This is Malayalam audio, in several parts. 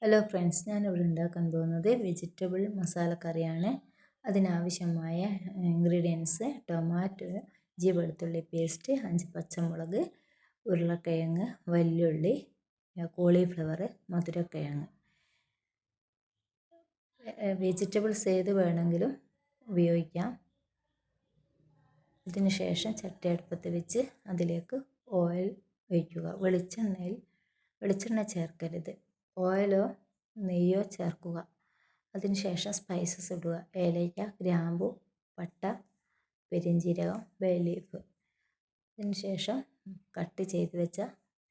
ഹലോ ഫ്രണ്ട്സ്, ഞാനിവിടെ ഉണ്ടാക്കാൻ പോകുന്നത് വെജിറ്റബിൾ മസാല കറിയാണ്. അതിനാവശ്യമായ ഇൻഗ്രീഡിയൻസ്: ടൊമാറ്റോ, ഇഞ്ചി വെളുത്തുള്ളി പേസ്റ്റ്, 5 പച്ചമുളക്, ഉരുളക്കിഴങ്ങ്, വല്യുള്ളി, കോളിഫ്ലവർ, മധുരക്കിഴങ്ങ്. വെജിറ്റബിൾസ് ഏത് വേണമെങ്കിലും ഉപയോഗിക്കാം. അതിനുശേഷം ചട്ടി അടുപ്പത്ത് വെച്ച് അതിലേക്ക് ഓയിൽ ഒഴിക്കുക. വെളിച്ചെണ്ണ ചേർക്കരുത്, ഓയിലോ നെയ്യോ ചേർക്കുക. അതിനുശേഷം സ്പൈസസ് ഇടുക: ഏലക്ക, ഗ്രാമ്പു, പട്ട, പെരിഞ്ജീരകം, ബേ ലീഫ്. അതിനുശേഷം കട്ട് ചെയ്ത് വെച്ച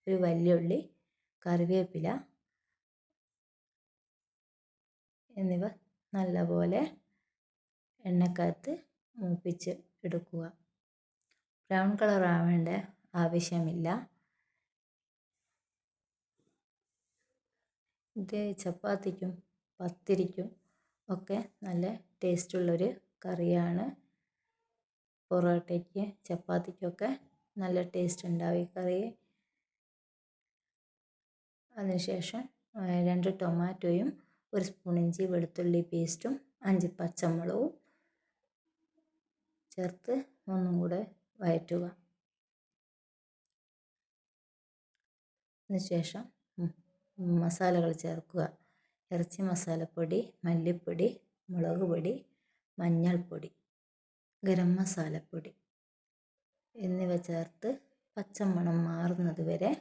ഒരു വല്യുള്ളി, കറിവേപ്പില എന്നിവ നല്ലപോലെ എണ്ണക്കകത്ത് മൂപ്പിച്ച് എടുക്കുക. ബ്രൗൺ കളർ ആവേണ്ട ആവശ്യമില്ല. ഇത് ചപ്പാത്തിക്കും പത്തിരിക്കും ഒക്കെ നല്ല ടേസ്റ്റുള്ളൊരു കറിയാണ്. പൊറോട്ടയ്ക്ക്, ചപ്പാത്തിക്കൊക്കെ നല്ല ടേസ്റ്റ് ഉണ്ടാവും ഈ കറി. അതിനുശേഷം 2 ടൊമാറ്റോയും 1 സ്പൂൺ ഇഞ്ചി വെളുത്തുള്ളി പേസ്റ്റും 5 പച്ചമുളകും ചേർത്ത് ഒന്നും കൂടെ വഴറ്റുക. അതിനുശേഷം മസാലകൾ ചേർക്കുക: ഇറച്ചി മസാലപ്പൊടി, മല്ലിപ്പൊടി, മുളക് പൊടി, മഞ്ഞൾപ്പൊടി, ഗരം മസാലപ്പൊടി എന്നിവ ചേർത്ത് പച്ചമണം മാറുന്നത് വരെ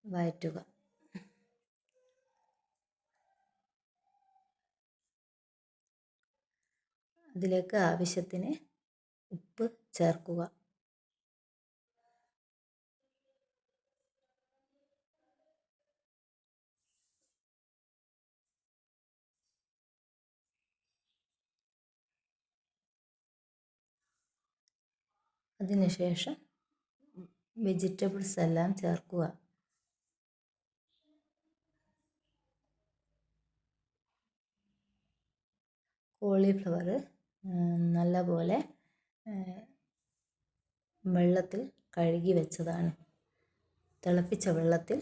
വഴറ്റുക. അതിലേക്ക് ആവശ്യത്തിന് ഉപ്പ് ചേർക്കുക. അതിനുശേഷം വെജിറ്റബിൾസ് എല്ലാം ചേർക്കുക. കോളിഫ്ലവർ നല്ലപോലെ വെള്ളത്തിൽ കഴുകി വെച്ചതാണ്. തിളപ്പിച്ച വെള്ളത്തിൽ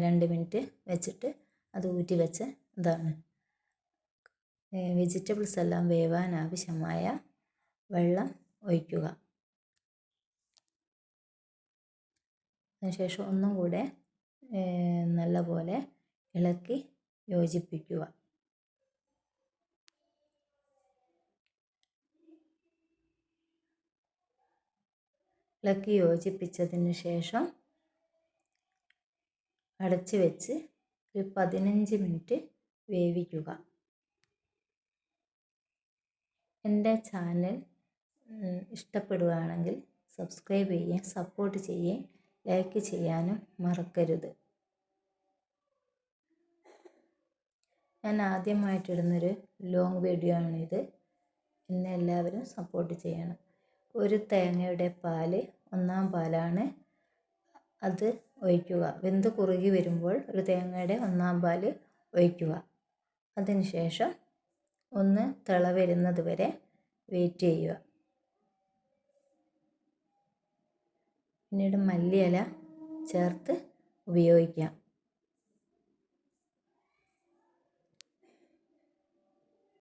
2 മിനിറ്റ് വെച്ചിട്ട് അത് ഊറ്റി വെച്ച ഇതാണ്. വെജിറ്റബിൾസ് എല്ലാം വേവാൻ ആവശ്യമായ വെള്ളം ഒഴിക്കുക. അതിനുശേഷം ഒന്നും കൂടെ നല്ലപോലെ ഇളക്കി യോജിപ്പിക്കുക. ഇളക്കി യോജിപ്പിച്ചതിന് ശേഷം അടച്ച് വെച്ച് ഒരു 15 മിനിറ്റ് വേവിക്കുക. എൻ്റെ ചാനൽ ഇഷ്ടപ്പെടുകയാണെങ്കിൽ സബ്സ്ക്രൈബ് ചെയ്യുകയും സപ്പോർട്ട് ചെയ്യുകയും ലൈക്ക് ചെയ്യാനും മറക്കരുത്. ഞാൻ ആദ്യമായിട്ടിടുന്നൊരു ലോങ് വീഡിയോ ആണിത്. എന്നെ എല്ലാവരും സപ്പോർട്ട് ചെയ്യണം. ഒരു തേങ്ങയുടെ പാല്, 1/4 പാലാണ്, അത് ഒഴിക്കുക. വെന്ത് കുറുകി വരുമ്പോൾ ഒരു തേങ്ങയുടെ 1/4 പാല് ഒഴിക്കുക. അതിനുശേഷം ഒന്ന് തിള വരുന്നത് വരെ വെയിറ്റ് ചെയ്യുക. പിന്നീട് മല്ലിയില ചേർത്ത് ഉപയോഗിക്കാം.